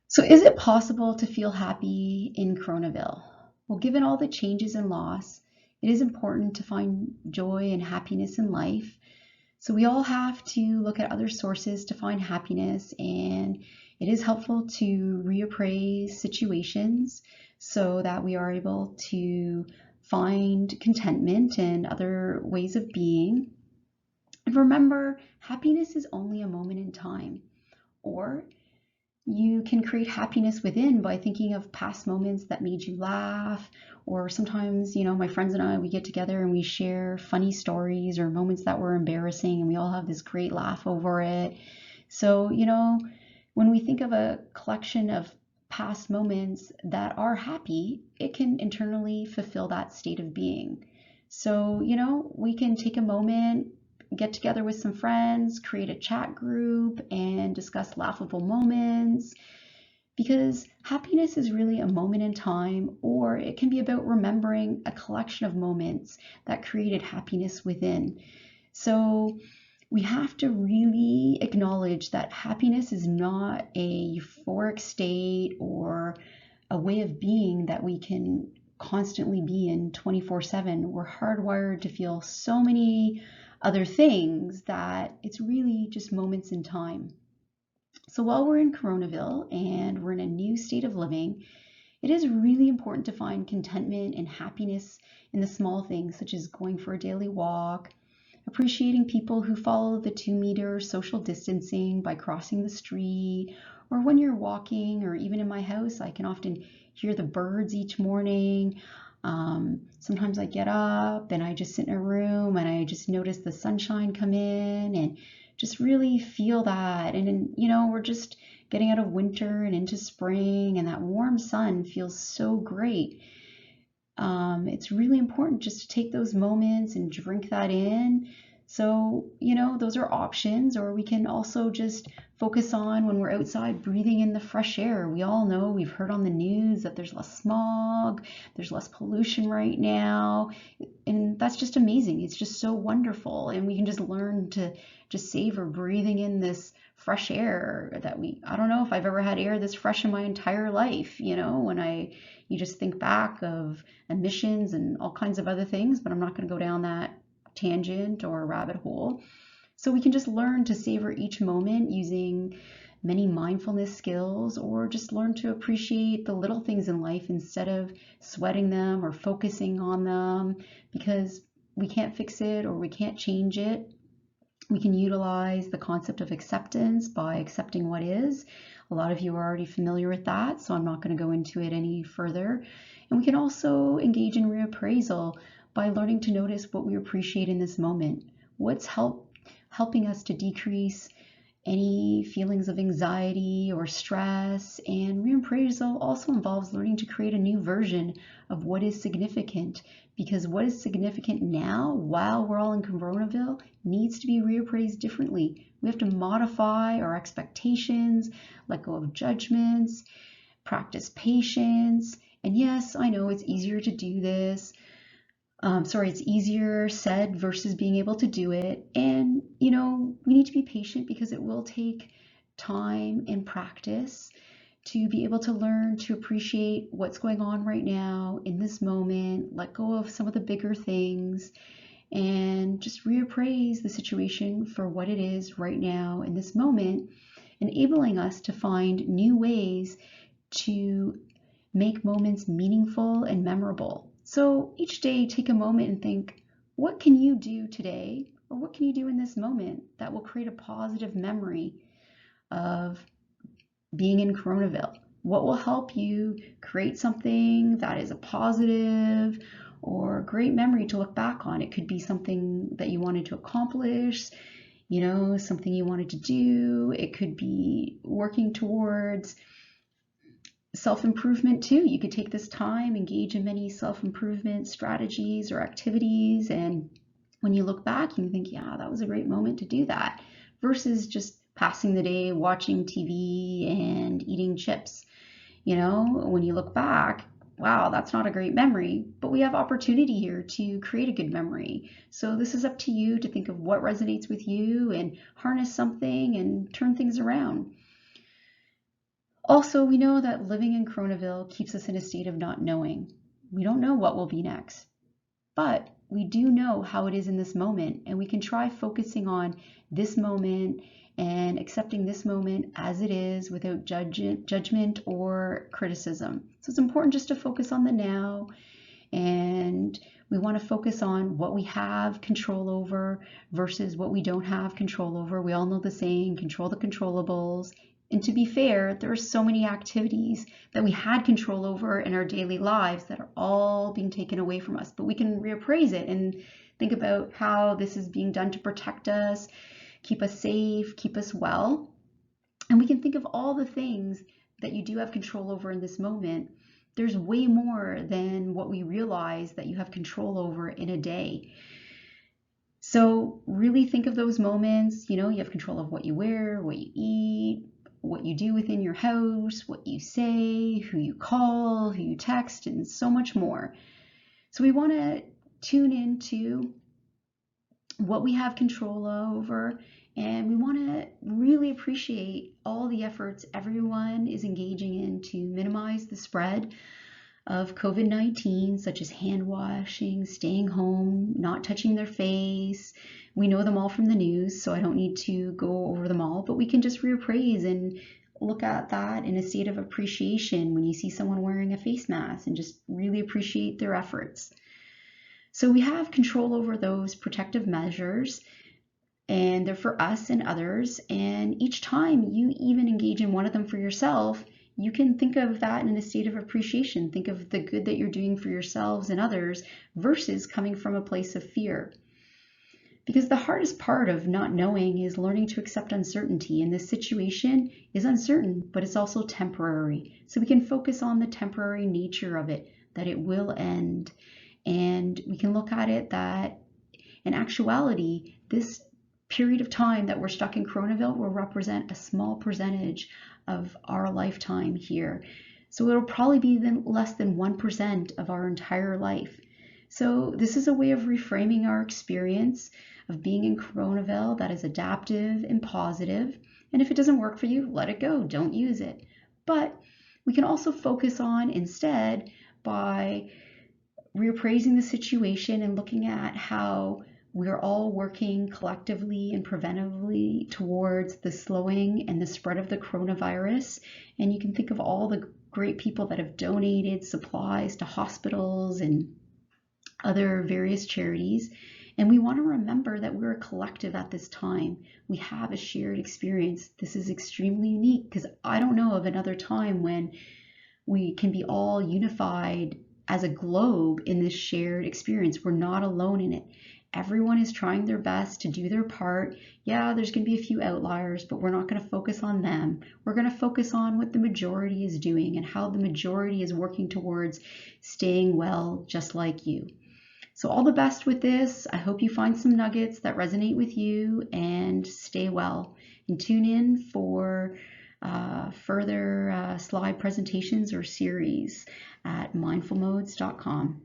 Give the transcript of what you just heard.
So, is it possible to feel happy in Coronaville? Well, given all the changes and loss, it is important to find joy and happiness in life. So, we all have to look at other sources to find happiness, and it is helpful to reappraise situations so that we are able to find contentment and other ways of being. And remember, happiness is only a moment in time, or you can create happiness within by thinking of past moments that made you laugh. Or sometimes, my friends and I, we get together and we share funny stories or moments that were embarrassing, and we all have this great laugh over it. So, when we think of a collection of past moments that are happy, it can internally fulfill that state of being. So, we can take a moment, get together with some friends, create a chat group, and discuss laughable moments. Because happiness is really a moment in time, or it can be about remembering a collection of moments that created happiness within. So we have to really acknowledge that happiness is not a euphoric state or a way of being that we can constantly be in 24/7. We're hardwired to feel so many other things that it's really just moments in time. So while we're in Coronaville and we're in a new state of living, it is really important to find contentment and happiness in the small things, such as going for a daily walk, appreciating people who follow the 2-meter social distancing by crossing the street, or when you're walking, or even in my house, I can often hear the birds each morning. Sometimes I get up and I just sit in a room and I just notice the sunshine come in and just really feel that. And, we're just getting out of winter and into spring, and that warm sun feels so great. It's really important just to take those moments and drink that in. So, those are options, or we can also just focus on when we're outside breathing in the fresh air. We all know, we've heard on the news that there's less smog, there's less pollution right now, and that's just amazing. It's just so wonderful, and we can just learn to just savor breathing in this fresh air that I don't know if I've ever had air this fresh in my entire life, when you just think back of emissions and all kinds of other things, but I'm not going to go down that tangent or rabbit hole. So we can just learn to savor each moment using many mindfulness skills, or just learn to appreciate the little things in life instead of sweating them or focusing on them, because we can't fix it or we can't change it. We can utilize the concept of acceptance by accepting what is. A lot of you are already familiar with that, so I'm not going to go into it any further. And we can also engage in reappraisal by learning to notice what we appreciate in this moment. What's helping us to decrease any feelings of anxiety or stress. And reappraisal also involves learning to create a new version of what is significant, because what is significant now, while we're all in Coronaville, needs to be reappraised differently. We have to modify our expectations, let go of judgments, practice patience. And yes, I know it's easier to do this. It's easier said versus being able to do it. And, we need to be patient, because it will take time and practice to be able to learn to appreciate what's going on right now in this moment, let go of some of the bigger things, and just reappraise the situation for what it is right now in this moment, enabling us to find new ways to make moments meaningful and memorable. So each day, take a moment and think, what can you do today, or what can you do in this moment that will create a positive memory of being in Coronaville? What will help you create something that is a positive or great memory to look back on? It could be something that you wanted to accomplish, something you wanted to do. It could be working towards self-improvement too. You could take this time, engage in many self-improvement strategies or activities, and when you look back, you think, yeah, that was a great moment to do that, versus just passing the day watching TV and eating chips. When you look back, wow, that's not a great memory, but we have opportunity here to create a good memory. So this is up to you to think of what resonates with you and harness something and turn things around. Also, we know that living in Coronaville keeps us in a state of not knowing. We don't know what will be next, but we do know how it is in this moment, and we can try focusing on this moment and accepting this moment as it is without judgment or criticism. So it's important just to focus on the now, and we want to focus on what we have control over versus what we don't have control over. We all know the saying, control the controllables. And to be fair, there are so many activities that we had control over in our daily lives that are all being taken away from us. But we can reappraise it and think about how this is being done to protect us, keep us safe, keep us well. And we can think of all the things that you do have control over in this moment. There's way more than what we realize that you have control over in a day. So really think of those moments. You have control of what you wear, what you eat, what you do within your house, what you say, who you call, who you text, and so much more. So we want to tune into what we have control over, and we want to really appreciate all the efforts everyone is engaging in to minimize the spread of COVID-19, such as hand washing, staying home, not touching their face. We know them all from the news, so I don't need to go over them all, but we can just reappraise and look at that in a state of appreciation when you see someone wearing a face mask, and just really appreciate their efforts. So we have control over those protective measures, and they're for us and others. And each time you even engage in one of them for yourself, you can think of that in a state of appreciation. Think of the good that you're doing for yourselves and others versus coming from a place of fear. Because the hardest part of not knowing is learning to accept uncertainty. And this situation is uncertain, but it's also temporary. So we can focus on the temporary nature of it, that it will end. And we can look at it that in actuality, this period of time that we're stuck in Coronaville will represent a small percentage of our lifetime here. So it'll probably be less than 1% of our entire life. So this is a way of reframing our experience of being in Coronaville that is adaptive and positive. And if it doesn't work for you, let it go. Don't use it. But we can also focus on instead by reappraising the situation and looking at how we're all working collectively and preventively towards the slowing and the spread of the coronavirus. And you can think of all the great people that have donated supplies to hospitals and other various charities. And we want to remember that we're a collective at this time. We have a shared experience. This is extremely unique because I don't know of another time when we can be all unified as a globe in this shared experience. We're not alone in it. Everyone is trying their best to do their part. Yeah, there's going to be a few outliers, but we're not going to focus on them. We're going to focus on what the majority is doing and how the majority is working towards staying well, just like you. So all the best with this. I hope you find some nuggets that resonate with you, and stay well. And tune in for further slide presentations or series at mindfulmodes.com.